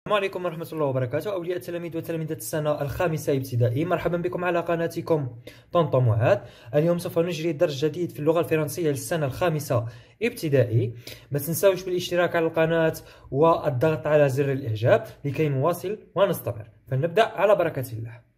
السلام عليكم ورحمة الله وبركاته. أولياء التلاميذ وتلاميذة السنة الخامسة ابتدائي، مرحبا بكم على قناتكم طنطا معاد. اليوم سوف نجري درس جديد في اللغة الفرنسية للسنة الخامسة ابتدائي. ما تنساوش بالاشتراك على القناة والضغط على زر الإعجاب لكي نواصل ونستمر. فلنبدأ على بركة الله.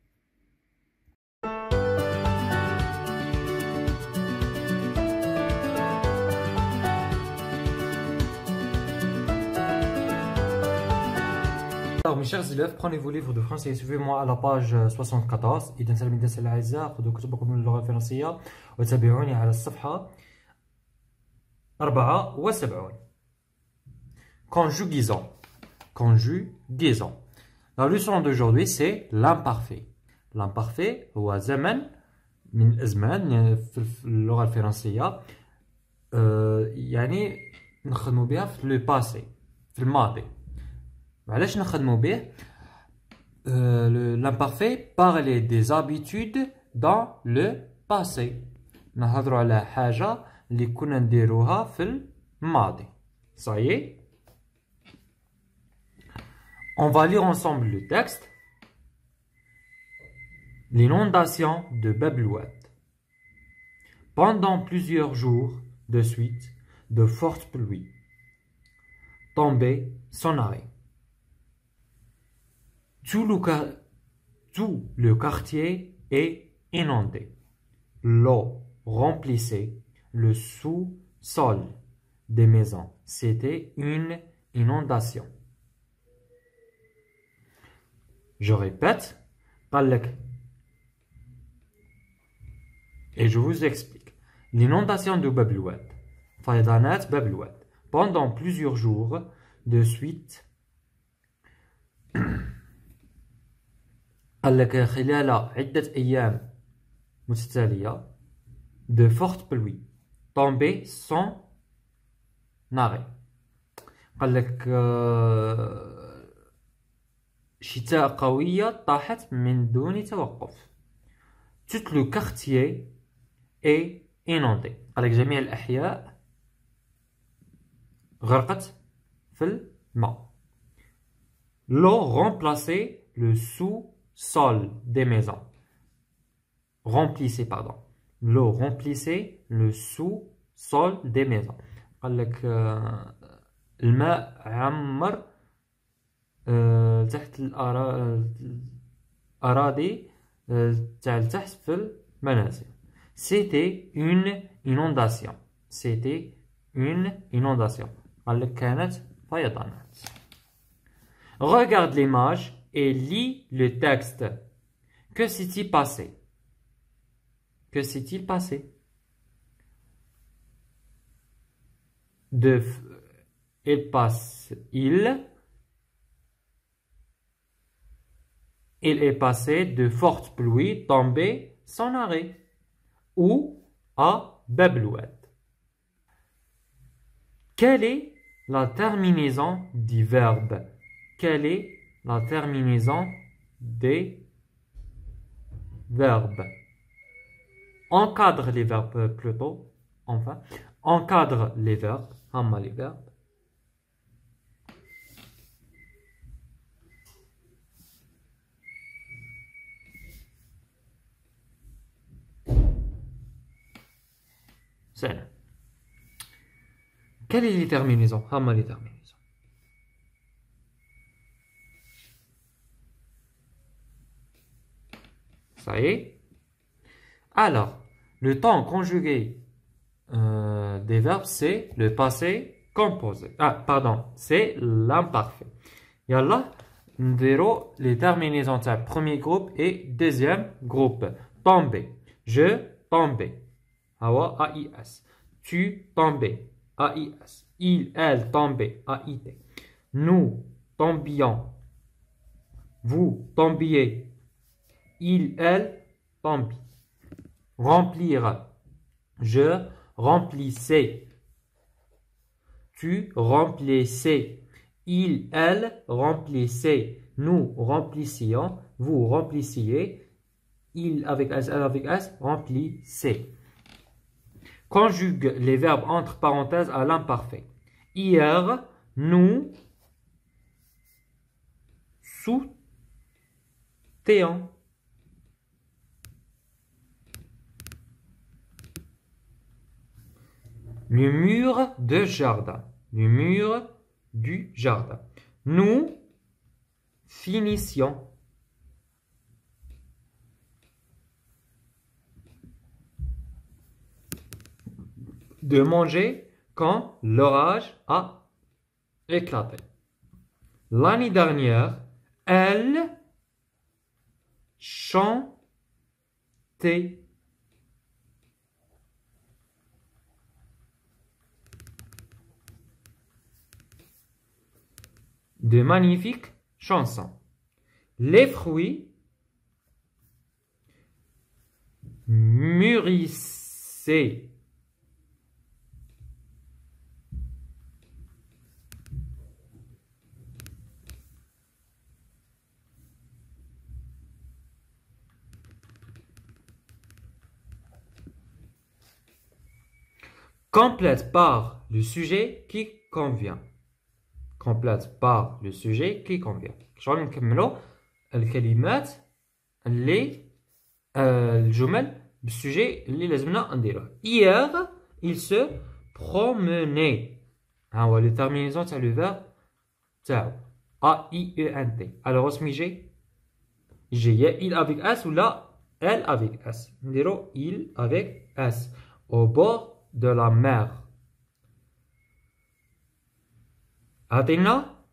Alors mes chers élèves, prenez vos livres de français et suivez-moi à la page 74. إذا تلاميذ الأعزاء خذوا كتبكم من اللغة الفرنسية وتابعوني على الصفحة 74. Conjugaison. Conjugaison. La leçon d'aujourd'hui c'est l'imparfait. L'imparfait هو زمن من الأزمان في اللغة الفرنسية، يعني نخدموا بها في لو باسي، في الماضي. علاش نخدموا به؟ l'imparfait parler des habitudes dans le passé. نهضروا على حاجة اللي كنا نديروها في الماضي. Ça y est. On va lire ensemble le texte. L'inondation de Bab el-Oued. Pendant plusieurs jours de suite, de fortes pluies tombaient sans arrêt. Tout le quartier est inondé. L'eau remplissait le sous-sol des maisons. C'était une inondation. Je répète, et je vous explique. L'inondation de Bab el-Oued, فيضانات باب الواد, pendant plusieurs jours de suite. قال لك خلال عدة أيام متتالية de fortes pluies tombaient sans arrêt. قال لك شتاء قوية طاحت من دون توقف. Tout le quartier est inondé. قال لك جميع الأحياء غرقت في الماء. L'eau remplaçait le sous-sol des maisons. L'eau remplissait le sous-sol des maisons. قال لك الماء عمر تحت الأراضي تاع تحت في المنازل. C'était une inondation. C'était une inondation. قال لك كانت فيضانات. Regarde l'image et lis le texte. Que s'est-il passé? Que s'est-il passé? Il passe, il est passé de fortes pluies tombées sans arrêt. Où? À Bab el-Oued. Quelle est la terminaison du verbe? Quelle est la terminaison des verbes? Encadre les verbes plutôt. Enfin, encadre les verbes. Les verbes. C'est là. Quelle est les terminaisons? Les terminaisons. Ça y est. Alors, le temps conjugué des verbes, c'est le passé composé. C'est l'imparfait. Yallah, نديرو les terminaisons de premier groupe et deuxième groupe. Tomber. Je tombais. Hawa, A-I-S. Tu tombais. A-I-S. Il, elle tombait. A-I-T. Nous tombions. Vous tombiez. Il, elle, tombe. Remplir. Je remplissais. Tu remplissais. Il, elle remplissait. Nous remplissions. Vous remplissiez. Il avec S, elle avec S, remplissait. Conjugue les verbes entre parenthèses à l'imparfait. Hier, nous souterrain. Le mur de jardin. Le mur du jardin. Nous finissions de manger quand l'orage a éclaté. L'année dernière, elle chantait de magnifiques chansons. Les fruits mûrissaient. Complète par le sujet qui convient. Complète par le sujet qui convient. شغل نكملوا الكلمات اللي الجمل بالسوجي اللي لازمنا نديروه. Hier, il se promenait. ها هو لي تيرمينيزون تاع لو فيرب تاعو A I E N T. alors اسمي جي يا il avec S ولا elle avec S. نديرو il avec S au bord de la mer. Athéna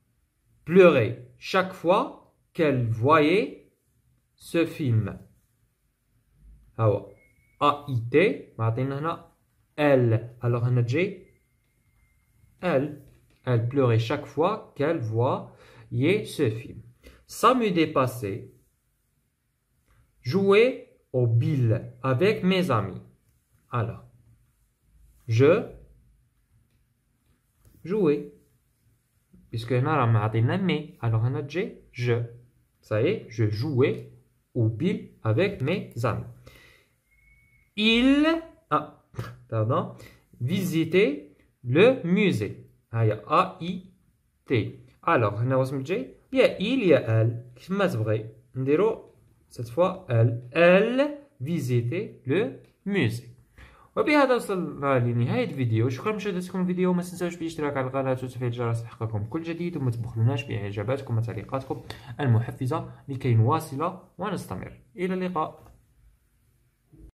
pleurait chaque fois qu'elle voyait ce film. Alors, A-I-T, elle. Alors, on a elle pleurait chaque fois qu'elle voyait ce film. Samedi passé, jouais aux billes avec mes amis. Alors, je jouais. Puisque هنا راه معطينا مي alors هنا تجي je. Ça y est, je jouais aux billes avec mes amis. Il visitait le musée. هيا A-I-T. alors هنا واش تجي يا il يا elle كيما تبغي نديرو cette fois elle visitait le musée. وبهذا وصلنا لنهاية الفيديو. شكرا لمشاهدتكم الفيديو. ما تنساوش بالاشتراك على القناة وتفعيل الجرس ليحققكم كل جديد وما تبخلوناش بإعجاباتكم وتعليقاتكم المحفزة لكي نواصل ونستمر. إلى اللقاء.